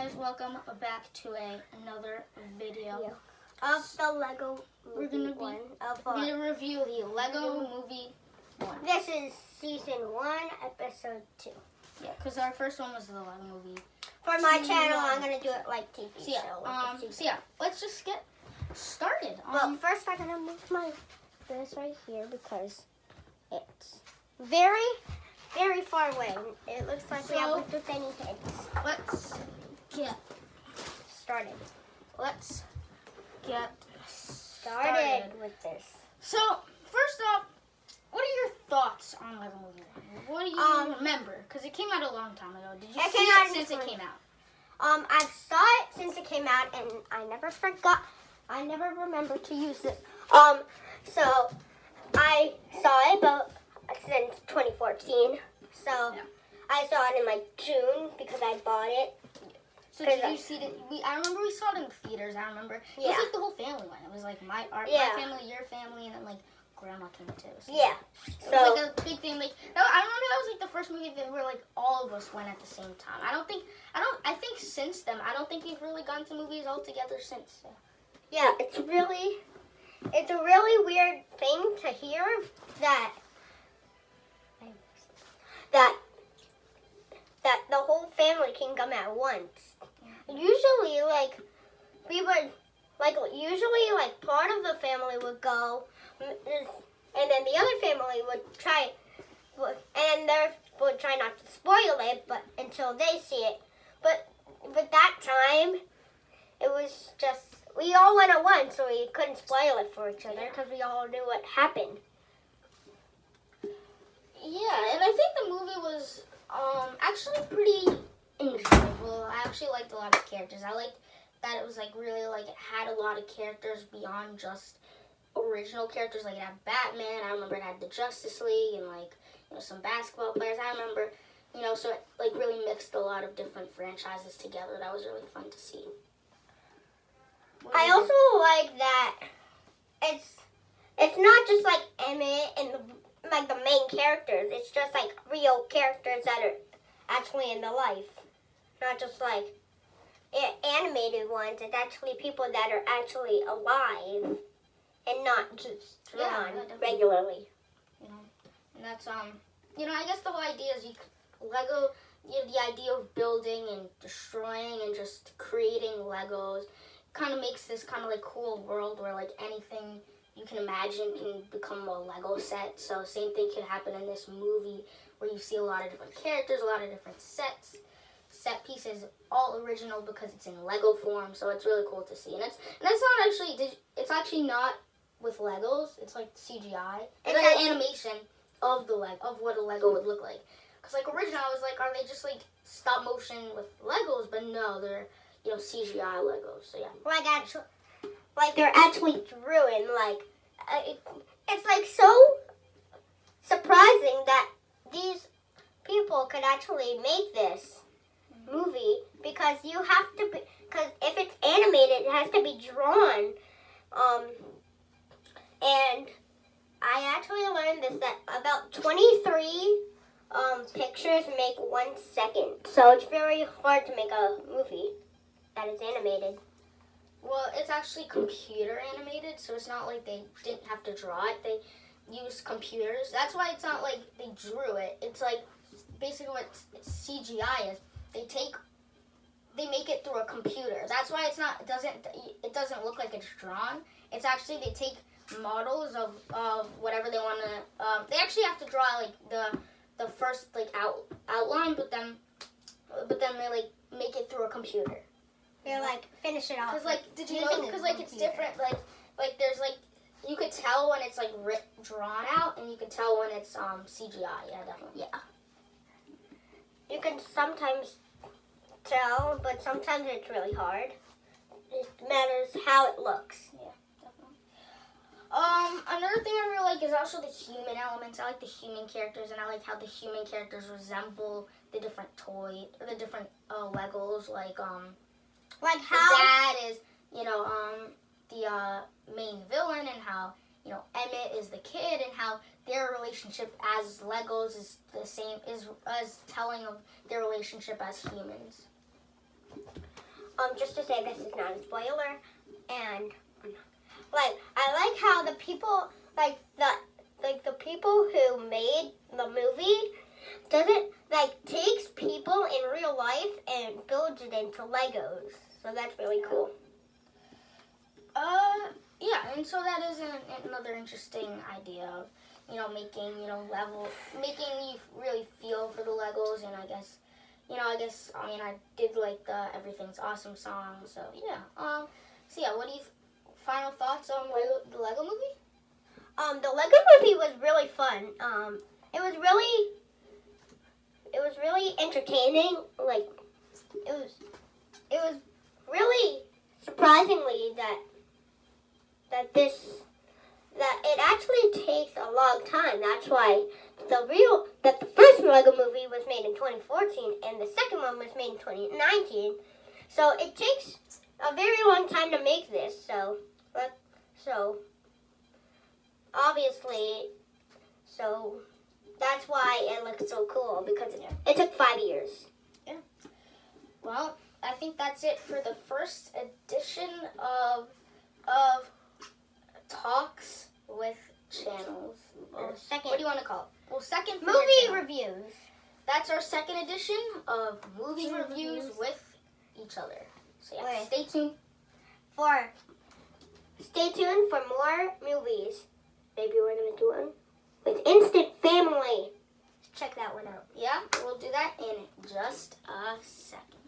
guys, welcome back to another video. Of the Lego We're movie gonna one. be review the Lego Movie 1. This is season 1, episode 2. Yeah, because our first one was the Lego Movie. For my channel, I'm gonna do it like TV So yeah, show. let's just get started. But first, I'm gonna move this right here because it's very, very far away. It looks like we have little tiny heads. Let's get started. Let's get started with this. So first off, what are your thoughts on Lego Movie 1? What do you remember? Because it came out a long time ago. Did you see it since it came out? I've saw it since it came out, and I never forgot. I never remembered to use it. So I saw it, but since 2014. So Yeah. I saw it in like June because I bought it. So did you see it? I remember we saw it in theaters. I remember it was like the whole family went. It was like my family, your family, and then like grandma came too. So Yeah. it was like a big thing. Like I remember that was like the first movie that where like all of us went at the same time. I think since then I don't think we've really gone to movies all together since. So. Yeah, it's a really weird thing to hear that the whole family can come at once. Usually, part of the family would go, and then the other family would try not to spoil it, but until they see it. But that time, it was just we all went at once, so we couldn't spoil it for each other because we all knew what happened. Yeah, and I think the movie was actually pretty enjoyable. I actually liked a lot of characters. I liked that it was like really like it had a lot of characters beyond just original characters. Like it had Batman. I remember it had the Justice League and like some basketball players. I remember so it like really mixed a lot of different franchises together. That was really fun to see. I also like that it's not just like Emmett and the main characters. It's just like real characters that are actually in the life, not just like animated ones. It's actually people that are actually alive and not just drawn regularly. And that's I guess the whole idea is Lego. The idea of building and destroying and just creating Legos kind of makes this kind of like cool world where like anything you can imagine can become a Lego set. So same thing could happen in this movie where you see a lot of different characters, a lot of different set pieces, all original because it's in Lego form. So it's really cool to see. And it's actually not with Legos. It's like CGI. It's like an animation of what a Lego would look like. Because like original, I was like, are they just like stop motion with Legos? But no, they're CGI Legos. So yeah. They're actually drawn. It's like so surprising that these people could actually make this movie because because if it's animated, it has to be drawn. And I actually learned this that about 23 pictures make 1 second. So it's very hard to make a movie that is animated. Well, it's actually computer animated, so it's not like they didn't have to draw it. They used computers. That's why it's not like they drew it. It's like basically what CGI is. They make it through a computer. That's why it doesn't look like it's drawn. It's actually they take models of whatever they want to. They actually have to draw like the first like outline, but then they like make it through a computer. They're like finish it off. Because like did you know? Because like it's different. Like there's like you could tell when it's like drawn out, and you can tell when it's CGI. Yeah, definitely. Yeah. You can sometimes tell, but sometimes it's really hard. It matters how it looks. Yeah, definitely. Another thing I really like is also the human elements. I like the human characters, and I like how the human characters resemble the different Legos. Like how the dad is, the main villain, and how Emmett is the kid, and how their relationship as Legos is the same as telling of their relationship as humans. just to say this is not a spoiler, and like I like how the people the people who made the movie doesn't takes people in real life and builds it into Legos. So that's really cool. Yeah, and so that is another interesting idea of, making, making you really feel for the Legos, and I did like the Everything's Awesome song, so yeah. What do you, final thoughts on the Lego movie? The Lego movie was really fun. It was really entertaining. Like, it was really surprisingly that it actually takes a long time. That's why the first Lego movie was made in 2014 and the second one was made in 2019. So it takes a very long time to make this. So obviously, that's why it looks so cool, because it took 5 years. Yeah. Well, I think that's it for the first edition of Talks with Channels. Second. What do you want to call it? Well, second Movie reviews. That's our second edition of movie reviews with each other. So yeah, stay tuned for more movies. Maybe we're gonna do one with Instant Family. Check that one out. Yeah, we'll do that in just a second.